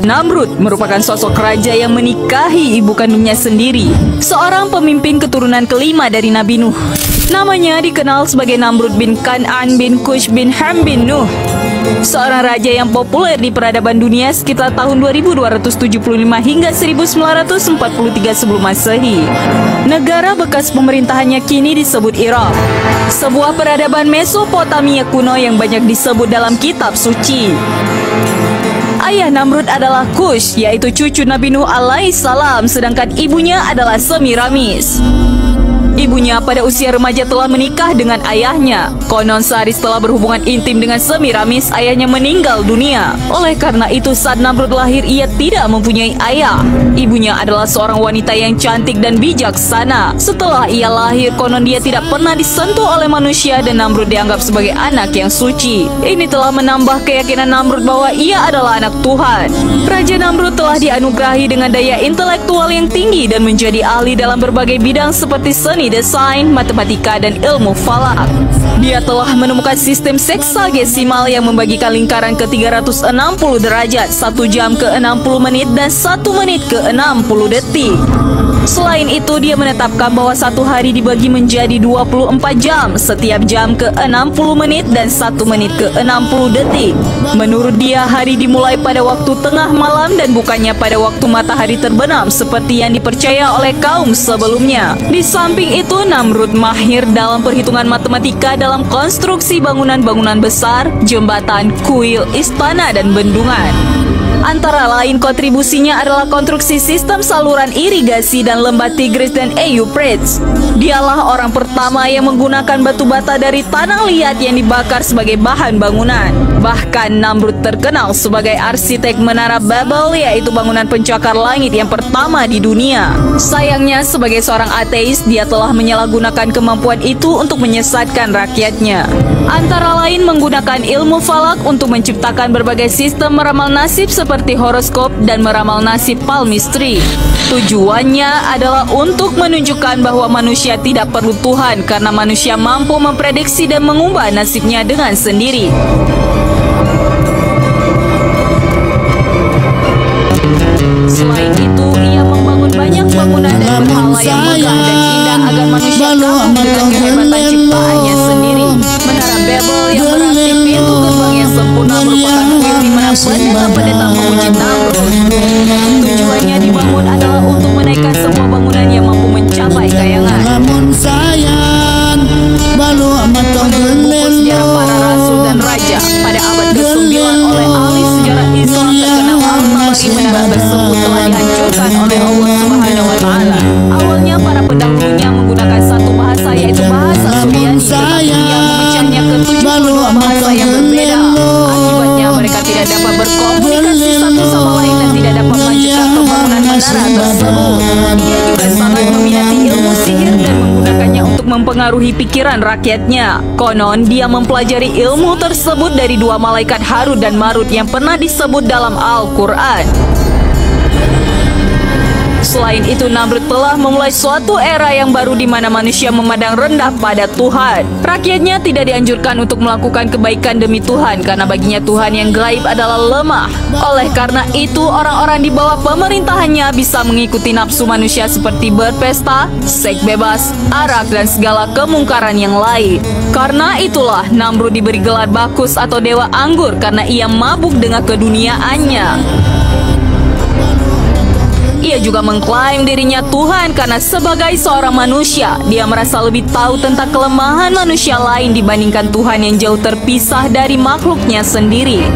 Namrud merupakan sosok raja yang menikahi ibu kandungnya sendiri, seorang pemimpin keturunan kelima dari Nabi Nuh. Namanya dikenal sebagai Namrud bin Kan'an bin Kush bin Ham bin Nuh, seorang raja yang populer di peradaban dunia sekitar tahun 2275 hingga 1943 sebelum Masehi. Negara bekas pemerintahannya kini disebut Irak, sebuah peradaban Mesopotamia kuno yang banyak disebut dalam kitab suci. Ayah Namrud adalah Kush, yaitu cucu Nabi Nuh alaihissalam, sedangkan ibunya adalah Semiramis. Ibunya pada usia remaja telah menikah dengan ayahnya. Konon sehari setelah berhubungan intim dengan Semiramis, ayahnya meninggal dunia. Oleh karena itu saat Namrud lahir, ia tidak mempunyai ayah. Ibunya adalah seorang wanita yang cantik dan bijaksana. Setelah ia lahir, konon dia tidak pernah disentuh oleh manusia dan Namrud dianggap sebagai anak yang suci. Ini telah menambah keyakinan Namrud bahwa ia adalah anak Tuhan. Raja Namrud telah dianugerahi dengan daya intelektual yang tinggi dan menjadi ahli dalam berbagai bidang seperti seni, desain, matematika, dan ilmu falak. Dia telah menemukan sistem seksagesimal yang membagikan lingkaran ke 360 derajat, 1 jam ke 60 menit, dan 1 menit ke 60 detik. Selain itu, dia menetapkan bahwa satu hari dibagi menjadi 24 jam, setiap jam ke 60 menit dan 1 menit ke 60 detik. Menurut dia, hari dimulai pada waktu tengah malam dan bukannya pada waktu matahari terbenam seperti yang dipercaya oleh kaum sebelumnya. Di samping itu, Namrud mahir dalam perhitungan matematika dalam konstruksi bangunan-bangunan besar, jembatan, kuil, istana, dan bendungan. Antara lain kontribusinya adalah konstruksi sistem saluran irigasi dan lembah Tigris dan Euphrates. Dialah orang pertama yang menggunakan batu bata dari tanah liat yang dibakar sebagai bahan bangunan. Bahkan Namrud terkenal sebagai arsitek Menara Babel, yaitu bangunan pencakar langit yang pertama di dunia. Sayangnya, sebagai seorang ateis, dia telah menyalahgunakan kemampuan itu untuk menyesatkan rakyatnya. Antara lain menggunakan ilmu falak untuk menciptakan berbagai sistem meramal nasib seperti horoskop dan meramal nasib palmistry. Tujuannya adalah untuk menunjukkan bahwa manusia tidak perlu Tuhan karena manusia mampu memprediksi dan mengubah nasibnya dengan sendiri. Selain itu, ia membangun banyak bangunan dan berhala yang megah dan indah agar manusia kagum dengan kehebatan ciptaannya sendiri. Menara Babel yang berarti pintu gerbang yang sempurna merupakan kuil di mana pendeta-pendeta memuji Namrud. Tujuannya dibangun adalah untuk menaikkan semua bangunan yang mampu mencapai kayangan. Buku sejarah para rasul dan raja pada abad ke-9 oleh ahli sejarah Islam terkenal Al-Tabari, menara tersebut telah dihancurkan oleh Allah Subhanahu wa Ta'ala. Awalnya para pendahulunya menggunakan satu bahasa, yaitu bahasa Suryani, tetapi ia memecahnya ke 72 bahasa yang berbeda. Akibatnya mereka tidak dapat berkomunikasi satu sama lain dan tidak dapat melanjutkan pembangunan menara tersebut. Ia juga sangat meminati ilmu sihir dan menggunakannya untuk mempengaruhi pikiran rakyatnya. Konon dia mempelajari ilmu tersebut dari dua malaikat Harut dan Marut yang pernah disebut dalam Al-Quran. Selain itu, Namrud telah memulai suatu era yang baru di mana manusia memandang rendah pada Tuhan. Rakyatnya tidak dianjurkan untuk melakukan kebaikan demi Tuhan karena baginya Tuhan yang gaib adalah lemah. Oleh karena itu, orang-orang di bawah pemerintahannya bisa mengikuti nafsu manusia seperti berpesta, seks bebas, arak, dan segala kemungkaran yang lain. Karena itulah Namrud diberi gelar Bakus atau dewa anggur karena ia mabuk dengan keduniaannya. Ia juga mengklaim dirinya Tuhan karena sebagai seorang manusia, dia merasa lebih tahu tentang kelemahan manusia lain dibandingkan Tuhan yang jauh terpisah dari makhluknya sendiri.